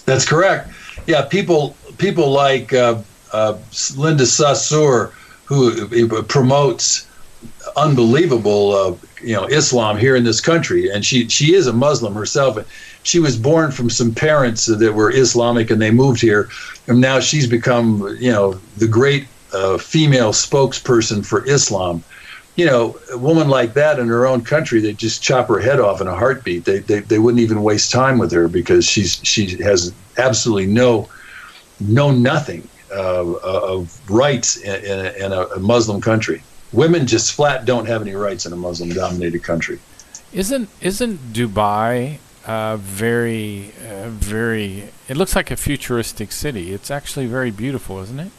Speaker 4: That's correct. Yeah, people like Linda Sarsour, who promotes unbelievable Islam here in this country, and she is a Muslim herself. She was born from some parents that were Islamic, and they moved here, and now she's become the great female spokesperson for Islam. A woman like that in her own country, they just chop her head off in a heartbeat. They wouldn't even waste time with her because she has absolutely nothing of rights in a Muslim country. Women just flat don't have any rights in a Muslim-dominated country.
Speaker 3: Isn't Dubai very? It looks like a futuristic city. It's actually very beautiful, isn't it?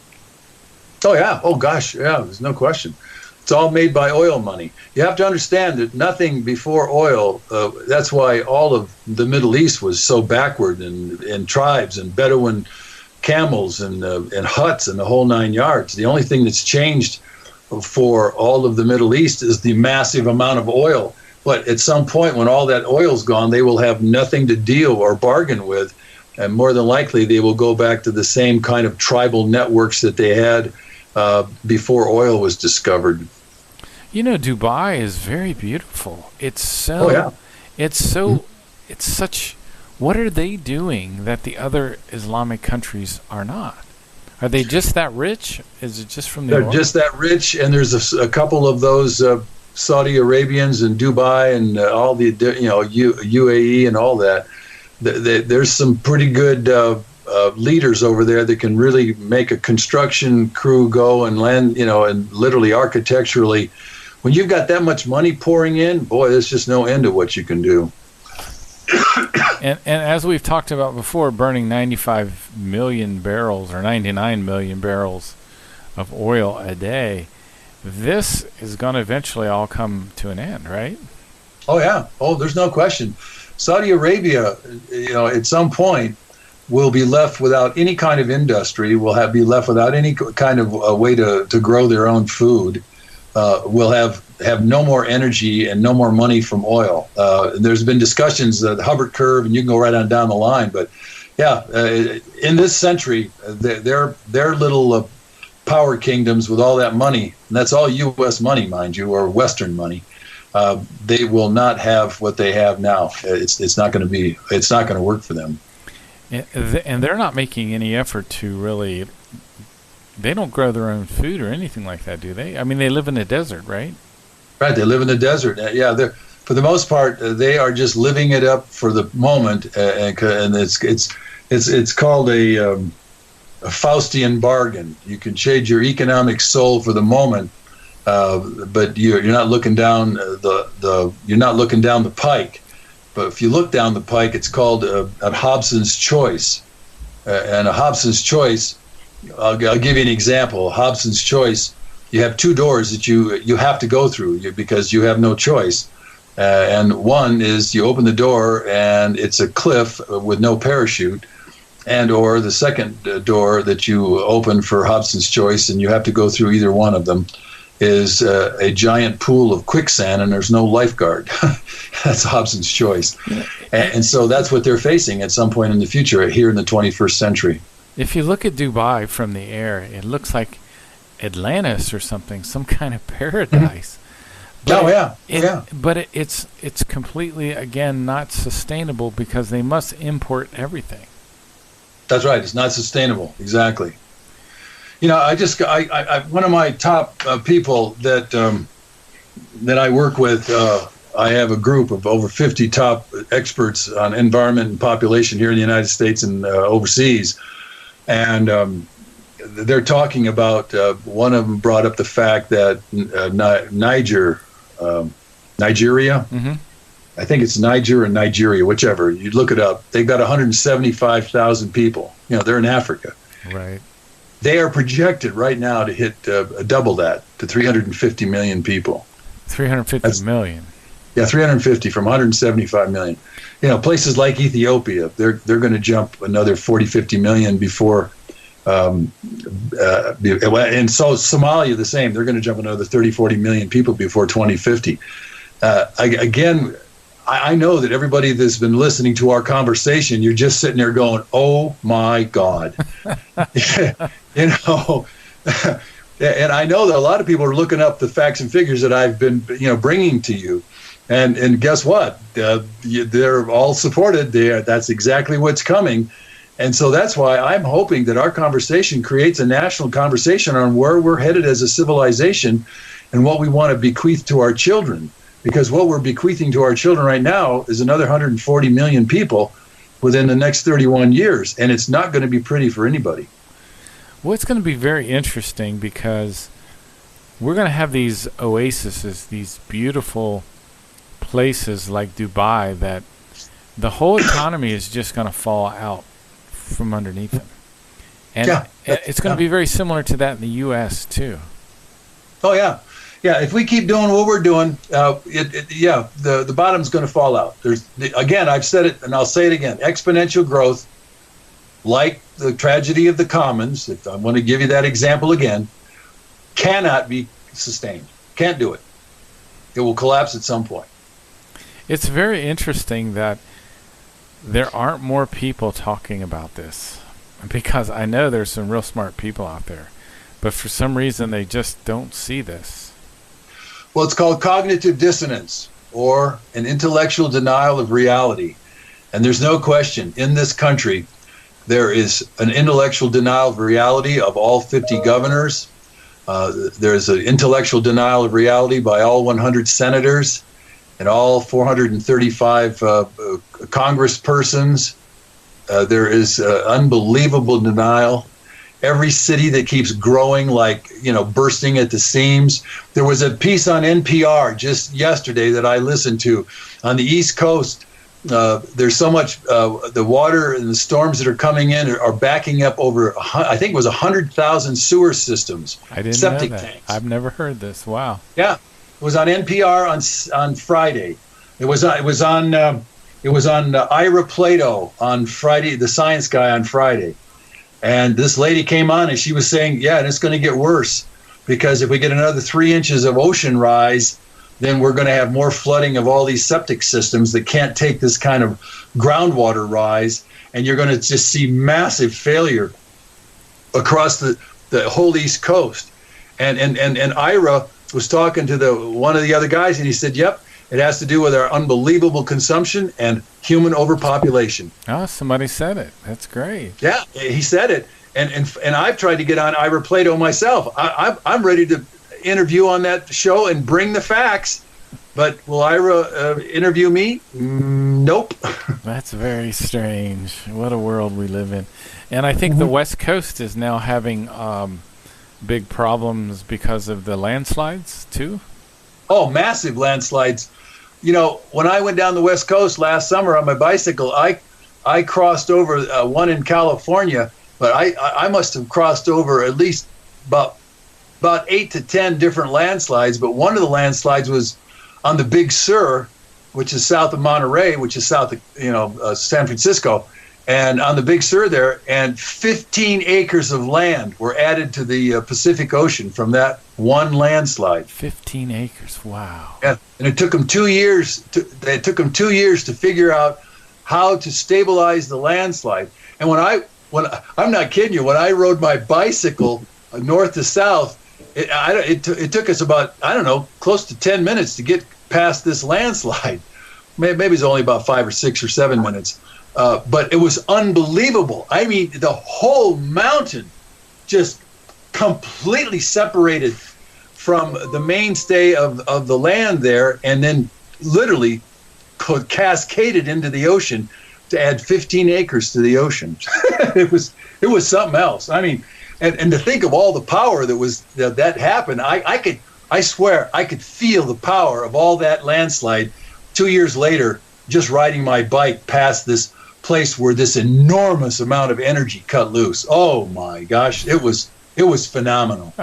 Speaker 4: Oh yeah. Oh gosh. Yeah. There's no question. It's all made by oil money. You have to understand that nothing before oil. That's why all of the Middle East was so backward, in tribes and Bedouin camels and huts and the whole 9 yards. The only thing that's changed for all of the Middle East is the massive amount of oil. But at some point, when all that oil's gone, they will have nothing to deal or bargain with, and more than likely they will go back to the same kind of tribal networks that they had before oil was discovered.
Speaker 3: Dubai is very beautiful. It's so.
Speaker 4: Oh yeah.
Speaker 3: It's so. It's such. What are they doing that the other Islamic countries are not? Are they just that rich? Is it just from the
Speaker 4: They're
Speaker 3: oil?
Speaker 4: just that rich, and there's a couple of those Saudi Arabians and Dubai and all the UAE and all that. There's some pretty good leaders over there that can really make a construction crew go and land, and literally architecturally. When you've got that much money pouring in, boy, there's just no end to what you can do.
Speaker 3: And as we've talked about before, burning 95 million barrels or 99 million barrels of oil a day, this is going to eventually all come to an end, right?
Speaker 4: Oh, yeah. Oh, there's no question. Saudi Arabia, at some point will be left without any kind of industry, will be left without any kind of way to grow their own food, will have no more energy and no more money from oil. There's been discussions, the Hubbard curve, and you can go right on down the line. But yeah, in this century, their little power kingdoms with all that money, and that's all U.S. money, mind you, or Western money. They will not have what they have now. It's not going to work for them.
Speaker 3: And they're not making any effort to really. They don't grow their own food or anything like that, do they? I mean, they live in the desert, right?
Speaker 4: Right, they live in the desert. Yeah, for the most part, they are just living it up for the moment, and it's called a Faustian bargain. You can trade your economic soul for the moment, but you're not looking down you're not looking down the pike. But if you look down the pike, it's called a Hobson's choice, and a Hobson's choice. I'll give you an example. Hobson's choice. You have two doors that you have to go through because you have no choice. And one is you open the door and it's a cliff with no parachute, and or the second door that you open for Hobson's choice, and you have to go through either one of them, is a giant pool of quicksand and there's no lifeguard. That's Hobson's choice. And so that's what they're facing at some point in the future here in the 21st century.
Speaker 3: If you look at Dubai from the air, it looks like Atlantis or something, some kind of paradise.
Speaker 4: But
Speaker 3: But it's completely, again, not sustainable because they must import everything.
Speaker 4: That's right. It's not sustainable. Exactly. You know, I one of my top people that I work with, I have a group of over 50 top experts on environment and population here in the United States and overseas. And they're talking about, one of them brought up the fact that Nigeria,
Speaker 3: Mm-hmm.
Speaker 4: I think it's Niger or Nigeria, whichever, you look it up, they've got 175,000 people. You know, they're in Africa.
Speaker 3: Right.
Speaker 4: They are projected right now to hit double that, to 350 million people.
Speaker 3: 350 million.
Speaker 4: Yeah, 350 from 175 million. You know, places like Ethiopia, they're going to jump another 40, 50 million before. And so Somalia, the same. They're going to jump another 30, 40 million people before 2050. Again, I know that everybody that's been listening to our conversation, you're just sitting there going, "Oh my God," you know. And I know that a lot of people are looking up the facts and figures that I've been, bringing to you. And guess what? They're all supported. That's exactly what's coming. And so that's why I'm hoping that our conversation creates a national conversation on where we're headed as a civilization and what we want to bequeath to our children. Because what we're bequeathing to our children right now is another 140 million people within the next 31 years. And it's not going to be pretty for anybody.
Speaker 3: Well, it's going to be very interesting because we're going to have these oases, these beautiful places like Dubai that the whole economy is just going to fall out from underneath them. And it's going to be very similar to that in the U.S. too.
Speaker 4: Oh, yeah. Yeah, if we keep doing what we're doing, the bottom's going to fall out. Again, I've said it, and I'll say it again. Exponential growth, like the tragedy of the commons, if I want to give you that example again, cannot be sustained. Can't do it. It will collapse at some point.
Speaker 3: It's very interesting that there aren't more people talking about this, because I know there's some real smart people out there, but for some reason they just don't see this.
Speaker 4: Well, it's called cognitive dissonance, or an intellectual denial of reality. And there's no question, in this country, there is an intellectual denial of reality of all 50 governors. There's an intellectual denial of reality by all 100 senators and all 435 congresspersons. There is unbelievable denial. Every city that keeps growing, bursting at the seams. There was a piece on NPR just yesterday that I listened to on the East Coast. There's so much, the water and the storms that are coming in are backing up over, I think it was 100,000 sewer systems.
Speaker 3: I didn't
Speaker 4: septic
Speaker 3: know that.
Speaker 4: tanks.
Speaker 3: I've never heard this. Wow.
Speaker 4: Yeah, it was on NPR on Friday. It was on Ira Plato on Friday, the science guy on Friday. And this lady came on and she was saying, and it's going to get worse because if we get another 3 inches of ocean rise, then we're going to have more flooding of all these septic systems that can't take this kind of groundwater rise. And you're going to just see massive failure across the the whole East Coast. And Ira was talking to one of the other guys, and he said, yep, it has to do with our unbelievable consumption and human overpopulation.
Speaker 3: Oh, somebody said it. That's great.
Speaker 4: Yeah, he said it. And I've tried to get on Ira Plato myself. I'm ready to interview on that show and bring the facts. But will Ira interview me? Nope.
Speaker 3: That's very strange. What a world we live in. And I think the West Coast is now having big problems because of the landslides, too?
Speaker 4: Oh, massive landslides. You know, when I went down the West Coast last summer on my bicycle, I crossed over one in California, but I must have crossed over at least about 8 to 10 different landslides. But one of the landslides was on the Big Sur, which is south of Monterey, which is south of San Francisco, and on the Big Sur there, and 15 acres of land were added to the Pacific Ocean from that one landslide.
Speaker 3: 15 acres, wow.
Speaker 4: Yeah, and it took them 2 years. It took them 2 years to figure out how to stabilize the landslide. And when I'm not kidding you, when I rode my bicycle north to south, it took us about, I don't know, close to 10 minutes to get past this landslide. Maybe it's only about 5 or 6 or 7 minutes. But it was unbelievable. I mean, the whole mountain just completely separated from the mainstay of the land there, and then literally cascaded into the ocean to add 15 acres to the ocean. It was something else. I mean, and to think of all the power that happened, I swear I could feel the power of all that landslide 2 years later, just riding my bike past this place where this enormous amount of energy cut loose. Oh my gosh, it was phenomenal.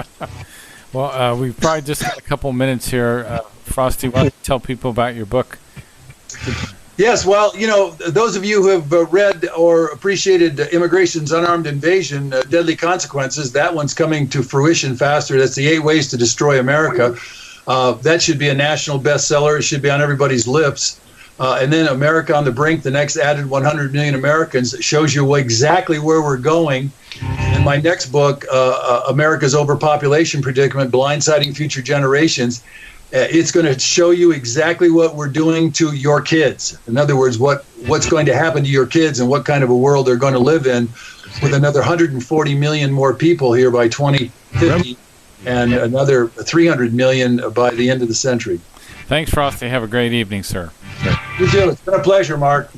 Speaker 3: Well, we've probably just got a couple minutes here. Frosty, why don't you tell people about your book?
Speaker 4: Yes, well, those of you who have read or appreciated Immigration's Unarmed Invasion, Deadly Consequences, that one's coming to fruition faster. That's the 8 Ways to Destroy America. That should be a national bestseller. It should be on everybody's lips. And then America on the Brink, the next added 100 million Americans, shows you exactly where we're going. In my next book, America's Overpopulation Predicament, Blindsiding Future Generations, it's going to show you exactly what we're doing to your kids. In other words, what's going to happen to your kids and what kind of a world they're going to live in with another 140 million more people here by 2050 and another 300 million by the end of the century.
Speaker 3: Thanks, Frosty. Have a great evening, sir.
Speaker 4: You too. It's been a pleasure, Mark.